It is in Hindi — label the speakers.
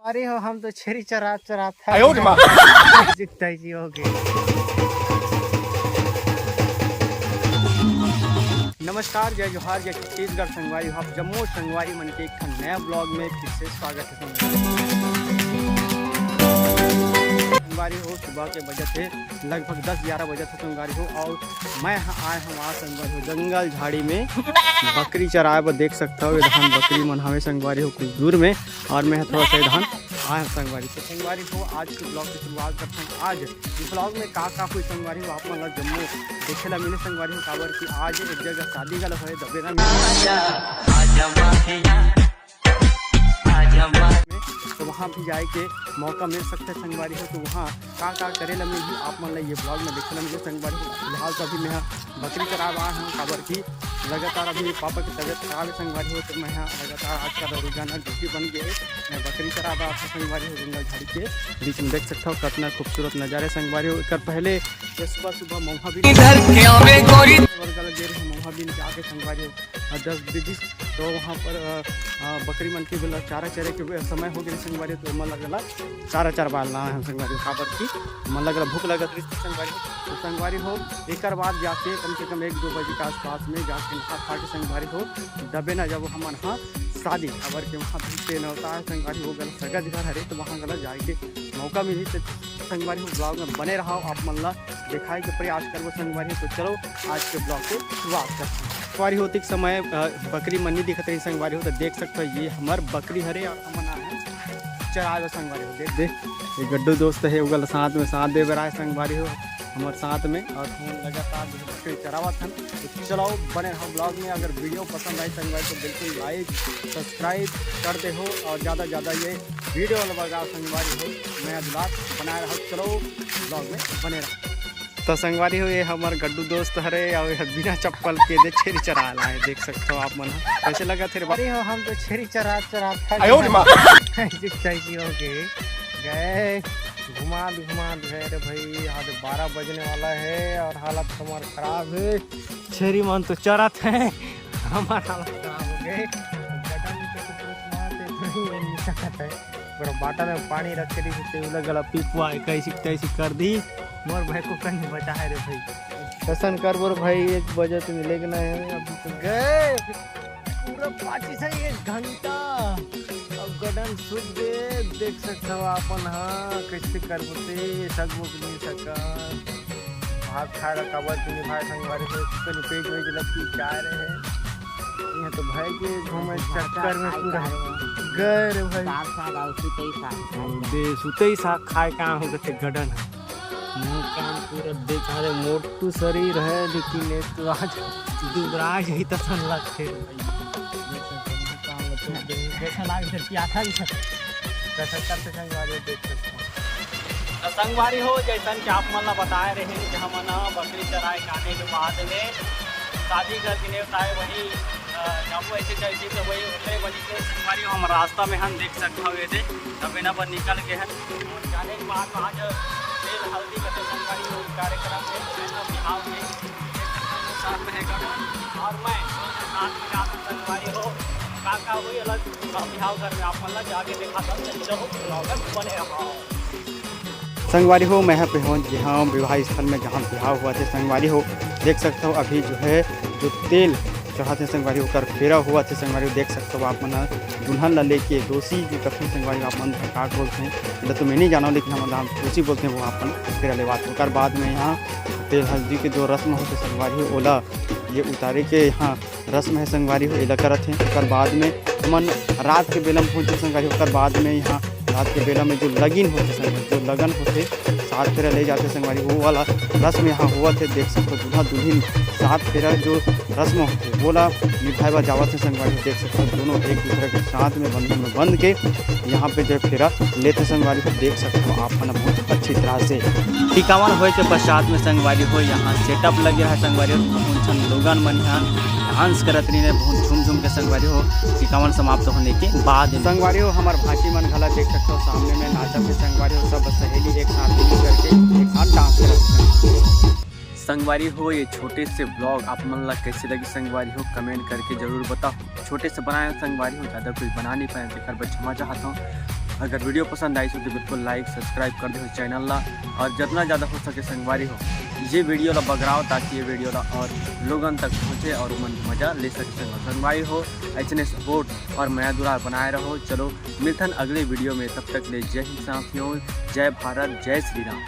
Speaker 1: अरे हो हम तो छेरी चरा चरा था जितना ही हो गए। नमस्कार, जय जोहार, जय छत्तीसगढ़ संगवारी हो आप जम्मू संगवारी मन के एक नया ब्लॉग में फिर से स्वागत है। संगवारी हो सुबह के बजे थे लगभग 10-11 बजे थे संगवारी हो, और मैं आए हम आज संगवारी हो जंगल झाड़ी में बकरी चराए पर देख सकता हो। धान बकरी मन हमें संगवारी हो कुछ दूर में, और मैं थोड़ा सा धान आए संगवारी तो संगवारी हो आज के ब्लॉग की शुरुआत करते हैं। आज इस ब्लॉग में का कोई संगवारी हो आप मतलब जम्मू देखे ला मिले संगवारी हो काबर की आज एक जगह शादी गल है दबेना में, तो वहाँ भी जाए के मौका मिल सकता है संगवारी हो। तो वहाँ का करे ला मिली आप मतलब ये ब्लॉग में देखे ला मिले संगवारी हो। फिलहाल तो अभी मैं बकरी चराव आया हूँ काबर की लगातार अभी पापा की तबीयत खराब है संगवारी हो, तो मैं यहाँ लगातार आज का रोजाना ड्यूटी बन गए। मैं बकरी चरा रहा था संगवारी हो जंगल झाड़ी के बीच में, देख सकता हूँ कितना खूबसूरत नज़ारे संगवारी हो। कर पहले सुबह सुबह मौहा भी जाके संगवारी हो 10 बजे, तो वहाँ पर बकरी मन की चारा चरे के समय हो गए संगवारी, तो मन लगला चारा चरवालना है संगवारी काबर की मन लगला भूख लगत रही संगवारी हो। तो संगवारी हो एक बाद जाके कम से कम 1-2 बजे के आसपास में जाके नहा खा के संगवारी हो दबे ना जब हम हाँ शादी खबर के वहाँ भी न होता है संगवारी हो गल सगज घर हरे, तो वहाँ गलत जाके मौका मिली तो संगवारी हो ब्लॉग में बने रहा आप मन ला दिखाई के प्रयास करो संगवारी। तो चलो आज के ब्लॉग को शुरुआत करते हैं। संगवारी होते समय बकरी मनी दिखत रही संगवारी हो, तो देख सकते हो ये हमार बकरी हरे और हम चरा संगवारी हो। देख ये गड्डू दोस्त है उगल साथ में साथ दे रहा है संगवारी हो हमारे साथ में, और हम लगातार बकरी चरावत हैं। तो चलो बने रहो ब्लॉग में। अगर वीडियो पसंद आई संगवारी तो बिल्कुल लाइक सब्सक्राइब कर दे हो, और ज़्यादा ज़्यादा ये वीडियो लगाओ संगवारी हो नया ब्लॉग बनाए रहो। चलो ब्लॉग में बने रहो। तो संगवारी हो ये हमारे गड्डू दोस्त हरे और बिना चप्पल के दे छेरी चरा रहा है, देख सकते हो आप मन। कैसे लगा थे बारी हो हम तो छेरी चरा था गए घुमा गए रे भाई। आज 12 बजने वाला है और हालत हमारा खराब है। छेरी मन तो चरत है, हमारा हालत खराब हो गए। बाटा में पानी रख के गला पीपुआ कैसी तैसी कर दी मोर भाई को कहीं बचा है रे भाई। दर्शन कर बोर भाई 1 बजे तो मिलेगा ना है। अभी तो गए पूरा पाची से 1 घंटा अब गडन सूख गए, देख सकते हो अपन। हाँ कैसे कर बोते सब नहीं सका भात खाए रखा नहीं भाई संगवारी से पेट वेज लगती जा रहे हैं यहाँ तो भाई के घूमे चक्कर में पूरा गए रे भाई। सुते ही साग खाए कहाँ हो गए गडन मुँह कान पूरा देखा रे मोटू शरीर है, लेकिन एक तो आज दुबराज ही तो सन लगते संगवारी हो जैसा कि आप मन बताए रहे कि हम बकरी चराए खाने के बाद में शादी घर के नेवताए वही जब ऐसे जैसे तो वही उतरे बजे से संगवारी हम रास्ता में हम देख सकते हुए थे तब ना पर निकल के हैं जाने के बाद आज तेल हल्दी का संगवारी हो कार्यक्रम है बिहार में साथ में है और मैं संगवारी हो काका हुई अलग बिहाव घर में आप मतलब जाके देखा था। चलो ब्लॉगर बने रहा संगवारी हो मैं यहाँ पे हूँ जहाँ विवाह स्थल में जहाँ बिहाव हुआ थे संगवारी हो। देख सकते हो अभी जो है जो तेल चढ़ाते संगवारी होकर फेरा हुआ थे संगवारी हो। देख सकते हो आप मन दुल्हन ला लेके दोषी जो करते संगवारी आप मन का बोलते हैं मतलब तो मैं नहीं जाना, लेकिन हम दोषी बोलते हैं वो अपन फेरा ले बात होकर बाद में यहाँ तेल हल्दी के जो रस्म होते संगवारी हो ओला ये उतारे के यहाँ रस्म है संगवारी हो एला करत हैं। उसके बाद में मन रात के बेला में पहुँचे संगवारी होकर बाद में यहाँ रात के बेला में जो लगन होते संगवारी जो लगन होते 7 फेरा ले जाते संगवारी वो वाला रस्म यहाँ हुआ थे। देख सकते हो दूल्हा दुल्हन 7 फेरा जो रस्म होते बोला निभाएवा जावा थे संगवारी देख सकते हो दोनों एक दूसरे के साथ में बंधन में बंध के यहाँ पे जो फेरा लेते संगवारी को देख सकते हो आप मन बहुत अच्छी तरह से। टिकावन होए के पश्चात में संगवारी हो यहाँ सेटअप लगे है संगवारी लोगन मन यहाँ डांस करत रही है बहुत झूम के संगवारी हो। टिकावन समाप्त होने के बाद संगवारी हो हमारे भाषी मन घला देख सकते हो सामने में नाचत के संगवारी हो सब सहेली एक साथ मिल करके एक साथ डांस करते संगवारी हो। ये छोटे से ब्लॉग आप मन ला कैसे लगी संगवारी हो कमेंट करके जरूर बताओ। छोटे से बनाए संगवारी हो ज़्यादा कुछ बना नहीं पाए, बेकार बस क्षमा चाहता हूँ।
Speaker 2: अगर वीडियो पसंद आई तो बिल्कुल लाइक सब्सक्राइब कर दो चैनल ला और जितना ज़्यादा हो सके संगवारी हो ये वीडियो ला बगराओ ताकि ये वीडियो ला और लोगन तक पहुँचे और मन मज़ा ले सके संगवारी हो। ऐसे सपोर्ट और नया दुरार बनाए रहो। चलो मिलथन अगले वीडियो में, तब तक ले जय हिंद साथियों, जय भारत, जय श्री राम।